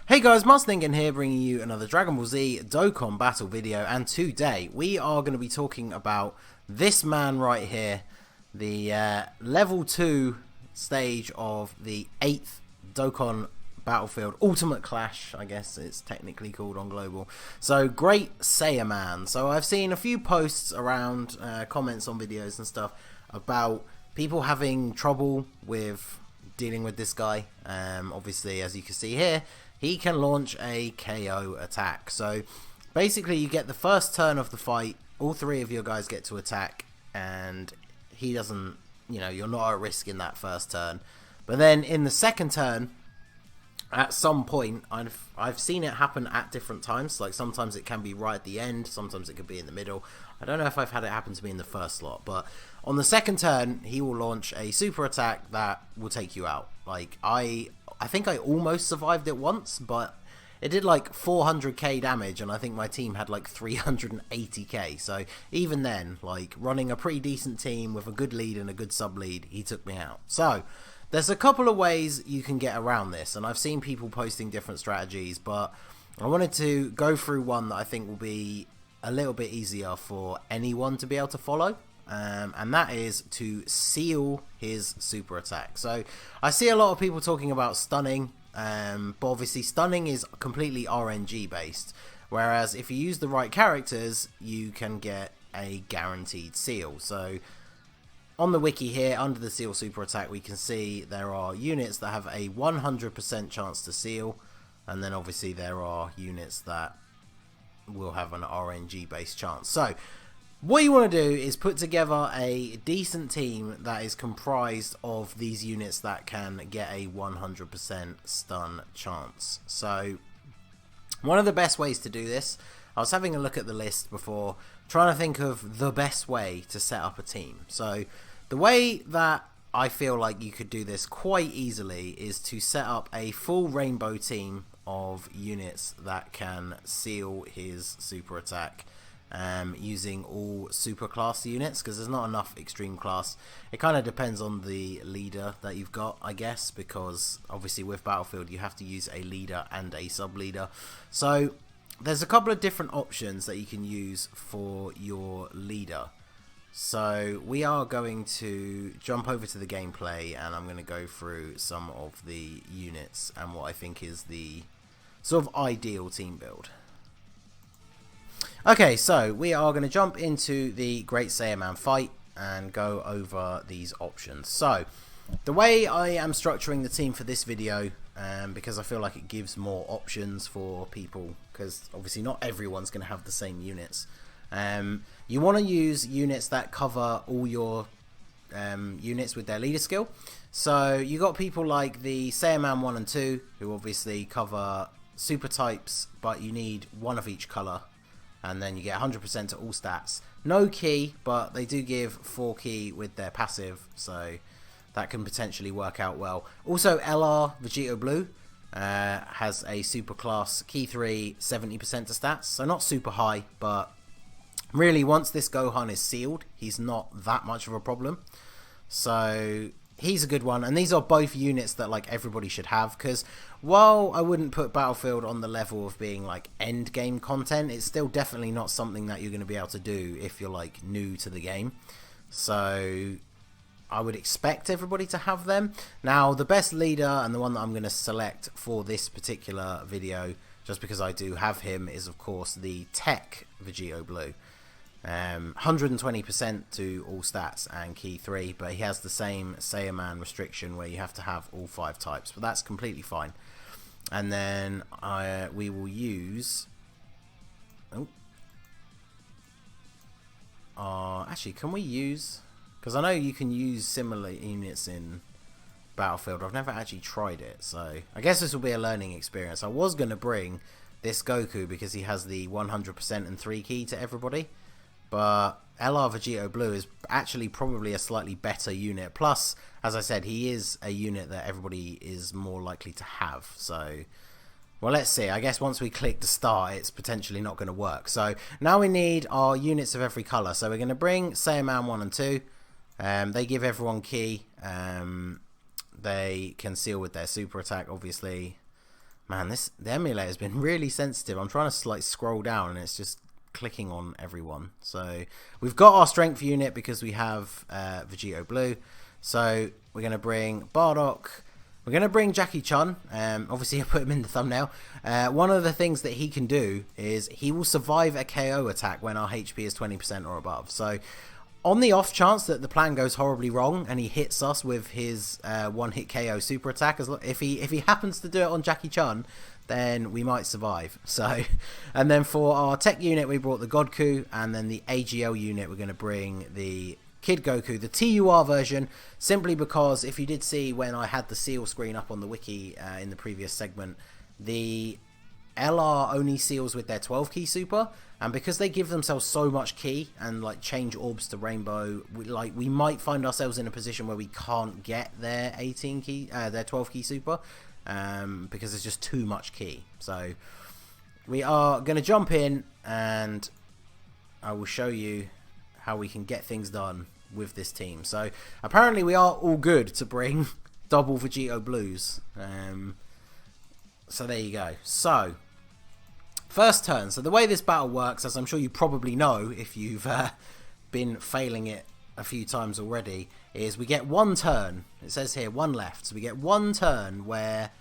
Hey guys, Ningen here, bringing you another Dragon Ball Z Dokkan battle video, and today we are going to be talking about this man right here, the level 2 stage of the 8th Dokkan Battlefield Ultimate Clash, I guess it's technically called on Global. So, Great Saiyaman. So I've seen a few posts around, comments on videos and stuff, about people having trouble with dealing with this guy. Obviously, as you can see here, he can launch a KO attack. So basically you get the first turn of the fight, all three of your guys get to attack, and he doesn't, you're not at risk in that first turn. But then in the second turn, at some point, I've seen it happen at different times. Like sometimes it can be right at the end, sometimes it could be in the middle. I don't know if I've had it happen to me in the first slot, but on the second turn, he will launch a super attack that will take you out. Like I think I almost survived it once, but it did like 400k damage, and I think my team had like 380k. So even then, like running a pretty decent team with a good lead and a good sub lead, he took me out. So there's a couple of ways you can get around this, and I've seen people posting different strategies, but I wanted to go through one that I think will be a little bit easier for anyone to be able to follow. And that is to seal his super attack. So I see a lot of people talking about stunning, but obviously stunning is completely RNG based, whereas if you use the right characters you can get a guaranteed seal. So on the wiki here, under the seal super attack, we can see there are units that have a 100% chance to seal, and then obviously there are units that will have an RNG based chance. So what you want to do is put together a decent team that is comprised of these units that can get a 100% stun chance. So one of the best ways to do this, I was having a look at the list before, trying to think of the best way to set up a team. So the way that I feel like you could do this quite easily is to set up a full rainbow team of units that can seal his super attack, using all super class units, because there's not enough extreme class. It kind of depends on the leader that you've got, I guess, because obviously with Battlefield you have to use a leader and a sub leader. So there's a couple of different options that you can use for your leader. So we are going to jump over to the gameplay, and I'm going to go through some of the units and what I think is the sort of ideal team build. Okay, so we are going to jump into the Great Saiyaman fight and go over these options. So the way I am structuring the team for this video, because I feel like it gives more options for people, because obviously not everyone's going to have the same units. You want to use units that cover all your units with their leader skill. So you got people like the Saiyaman 1 and 2, who obviously cover super types, but you need one of each color, and then you get 100% to all stats. No key, but they do give 4 key with their passive, so that can potentially work out well. Also, LR Vegito Blue has a super class key 3, 70% to stats, so not super high, but really once this Gohan is sealed, he's not that much of a problem. So he's a good one, and these are both units that like everybody should have, because while I wouldn't put Battlefield on the level of being like end game content, it's still definitely not something that you're going to be able to do if you're like new to the game. So I would expect everybody to have them. Now the best leader, and the one that I'm going to select for this particular video, just because I do have him, is of course the Tech Vegito Blue. 120% to all stats and key 3, but he has the same Saiyaman restriction where you have to have all 5 types, but that's completely fine. And then we will use actually, can we use, because I know you can use similar units in Battlefield, I've never actually tried it, so I guess this will be a learning experience. I was going to bring this Goku because he has the 100% and 3 key to everybody, but LR Vegito Blue is actually probably a slightly better unit. Plus, as I said, he is a unit that everybody is more likely to have. So, well, let's see. I guess once we click to start, it's potentially not going to work. So now we need our units of every colour. So we're going to bring Saiyaman 1 and 2. They give everyone key. They can seal with their super attack, obviously. Man, the emulator has been really sensitive. I'm trying to like scroll down and it's just clicking on everyone. So we've got our strength unit because we have Vegito Blue. So we're going to bring Bardock. We're going to bring Jackie Chun. Obviously, I put him in the thumbnail. One of the things that he can do is he will survive a KO attack when our HP is 20% or above. So on the off chance that the plan goes horribly wrong and he hits us with his one-hit KO super attack, if he happens to do it on Jackie Chun, then we might survive. So, and then for our tech unit, we brought the Godku, and then the AGL unit, we're going to bring the Kid Goku, the TUR version, simply because if you did see when I had the seal screen up on the wiki in the previous segment, the LR only seals with their 12 key super, and because they give themselves so much key and like change orbs to rainbow, we might find ourselves in a position where we can't get their 18 key, their 12 key super, because there's just too much key. So we are going to jump in and I will show you how we can get things done with this team. So apparently we are all good to bring double Vegito Blues. So there you go. So first turn. So the way this battle works, as I'm sure you probably know if you've been failing it a few times already, is we get one turn. It says here one left. So we get one turn where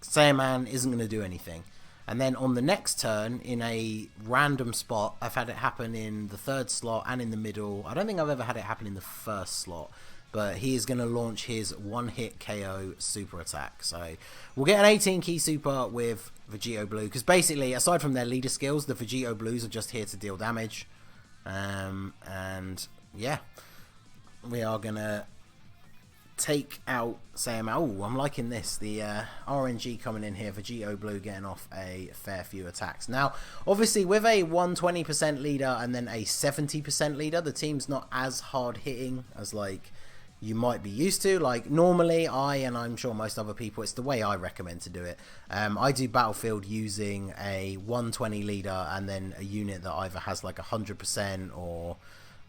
Saiyaman isn't going to do anything. And then on the next turn, in a random spot, I've had it happen in the third slot and in the middle. I don't think I've ever had it happen in the first slot. But he is going to launch his one-hit KO super attack. So we'll get an 18 key super with Vegito Blue. Because basically, aside from their leader skills, the Vegito Blues are just here to deal damage. And yeah, we are going to take out Saiyaman. Oh, I'm liking this. The RNG coming in here. Vegito Blue getting off a fair few attacks. Now, obviously, with a 120% leader and then a 70% leader, the team's not as hard hitting as like you might be used to. Like normally and I'm sure most other people, it's the way I recommend to do it. I do Battlefield using a 120 leader and then a unit that either has like 100% or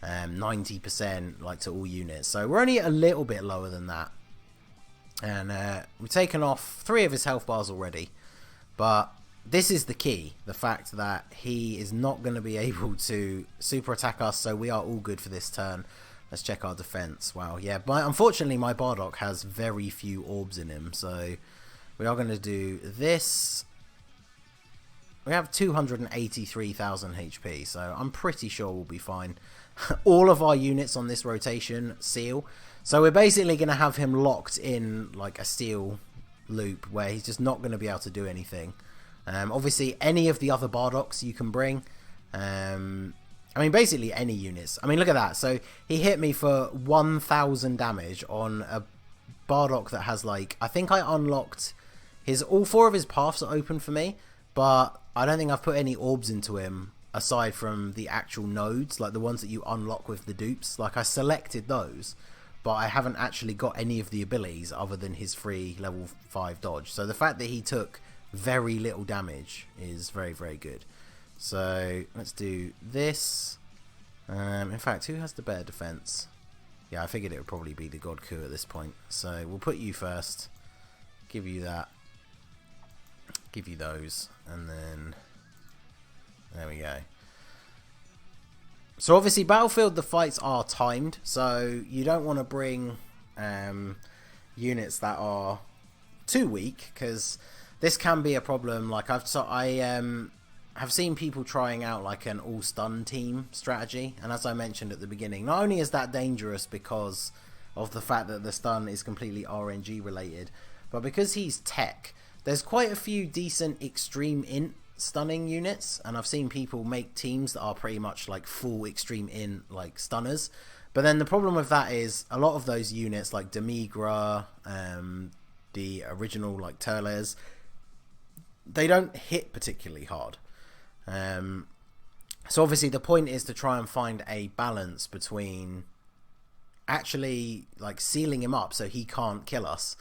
90% like to all units. So we're only a little bit lower than that, and we've taken off 3 of his health bars already. But this is the key, the fact that he is not going to be able to super attack us, so we are all good for this turn. Let's check our defense. Wow, yeah, unfortunately my Bardock has very few orbs in him, so we are going to do this. We have 283,000 HP, so I'm pretty sure we'll be fine. All of our units on this rotation seal, so we're basically going to have him locked in like a steel loop where he's just not going to be able to do anything. Obviously any of the other Bardocks you can bring, I mean basically any units. I mean look at that, so he hit me for 1,000 damage on a Bardock that has like, I think I unlocked all 4 of his paths are open for me, but I don't think I've put any orbs into him aside from the actual nodes, like the ones that you unlock with the dupes. Like I selected those, but I haven't actually got any of the abilities other than his free level 5 dodge. So the fact that he took very little damage is very, very good. So let's do this. In fact, who has the better defense? Yeah, I figured it would probably be the Godku at this point. So we'll put you first, give you that, give you those, and then there we go. So obviously Battlefield, the fights are timed, so you don't want to bring units that are too weak, because this can be a problem. Like have seen people trying out like an all stun team strategy, and as I mentioned at the beginning, not only is that dangerous because of the fact that the stun is completely RNG related, but because he's tech, there's quite a few decent extreme int stunning units, and I've seen people make teams that are pretty much like full extreme int like stunners. But then the problem with that is a lot of those units like Demigra, the original like Turles, they don't hit particularly hard. So obviously the point is to try and find a balance between actually like sealing him up so he can't kill us,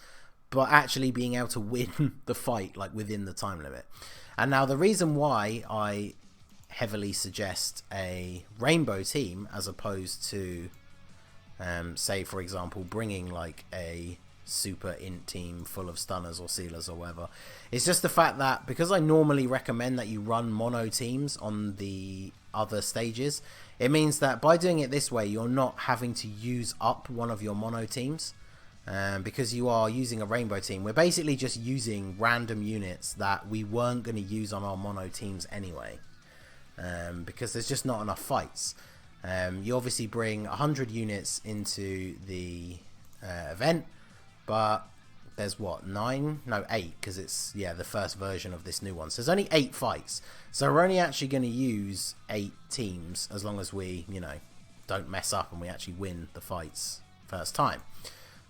but actually being able to win the fight like within the time limit. And now the reason why I heavily suggest a rainbow team as opposed to say for example bringing like a super int team full of stunners or sealers or whatever. It's just the fact that because I normally recommend that you run mono teams on the other stages, it means that by doing it this way, you're not having to use up one of your mono teams. Because you are using a rainbow team, we're basically just using random units that we weren't going to use on our mono teams anyway, because there's just not enough fights. You obviously bring 100 units into the event, but there's what, 9? No, 8, because it's, yeah, the first version of this new one. So there's only 8 fights, so we're only actually going to use 8 teams as long as we, you know, don't mess up and we actually win the fights first time.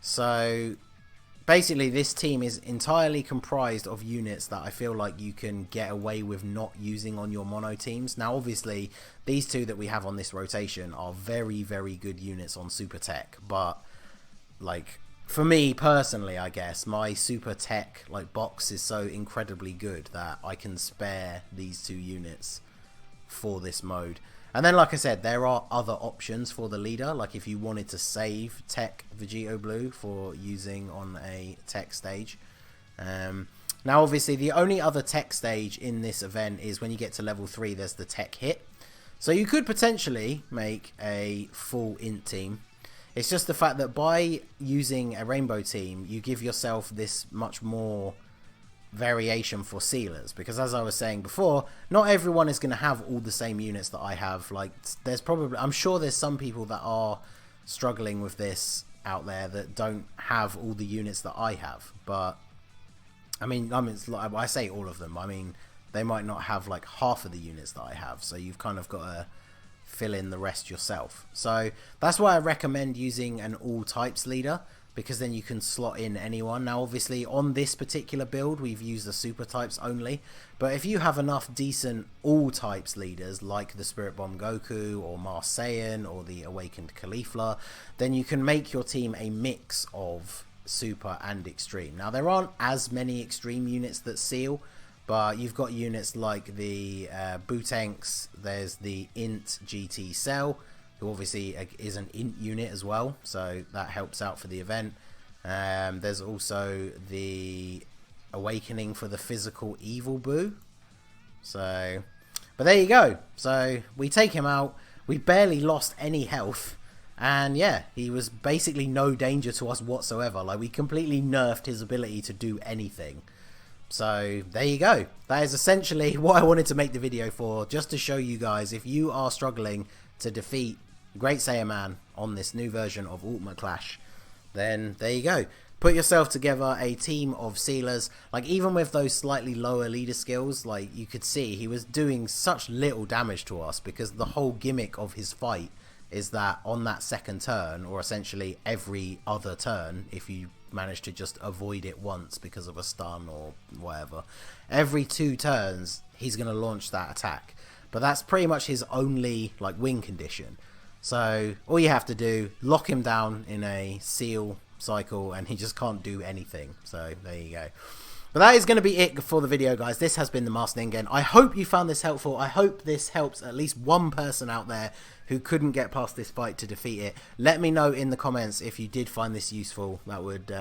So basically this team is entirely comprised of units that I feel like you can get away with not using on your mono teams. Now obviously these two that we have on this rotation are very, very good units on super tech, but like for me personally, I guess my super tech like box is so incredibly good that I can spare these 2 units for this mode. And then, like I said, there are other options for the leader. Like if you wanted to save Tech Vegito Blue for using on a tech stage. Now, obviously, the only other tech stage in this event is when you get to level 3, there's the tech hit. So you could potentially make a full int team. It's just the fact that by using a rainbow team, you give yourself this much more variation for sealers, because as I was saying before, not everyone is going to have all the same units that I have. Like there's probably, I'm sure there's some people that are struggling with this out there that don't have all the units that I have, but I mean it's like, I say all of them, I mean they might not have like half of the units that I have, so you've kind of got to fill in the rest yourself. So that's why I recommend using an all types leader, because then you can slot in anyone. Now obviously on this particular build we've used the super types only, but if you have enough decent all types leaders like the Spirit Bomb Goku or Mars Saiyan or the Awakened Caulifla, then you can make your team a mix of super and extreme. Now there aren't as many extreme units that seal, but you've got units like the Bootanks, there's the Int GT Cell, who obviously is an int unit as well, so that helps out for the event. There's also the Awakening for the Physical Evil Boo. So, but there you go. So we take him out, we barely lost any health, and yeah, he was basically no danger to us whatsoever. Like we completely nerfed his ability to do anything. So there you go. That is essentially what I wanted to make the video for, just to show you guys if you are struggling to defeat Great Saiyaman on this new version of Ultimate Clash, then there you go. Put yourself together a team of sealers. Like even with those slightly lower leader skills, like you could see he was doing such little damage to us, because the whole gimmick of his fight is that on that second turn, or essentially every other turn, if you manage to just avoid it once because of a stun or whatever, every 2 turns he's going to launch that attack. But that's pretty much his only like win condition. So all you have to do, lock him down in a seal cycle and he just can't do anything. So there you go. But that is going to be it for the video, guys. This has been the Master Ningen. I hope you found this helpful. I hope this helps at least one person out there who couldn't get past this fight to defeat it. Let me know in the comments if you did find this useful. That would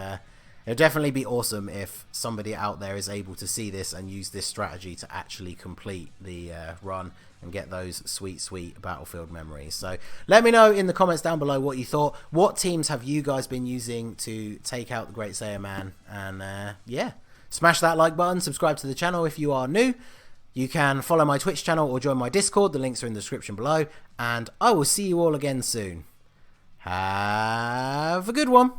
it'd definitely be awesome if somebody out there is able to see this and use this strategy to actually complete the run and get those sweet, sweet Battlefield memories. So let me know in the comments down below what you thought. What teams have you guys been using to take out the Great Saiyaman? And yeah, smash that like button, subscribe to the channel if you are new. You can follow my Twitch channel or join my Discord. The links are in the description below. And I will see you all again soon. Have a good one.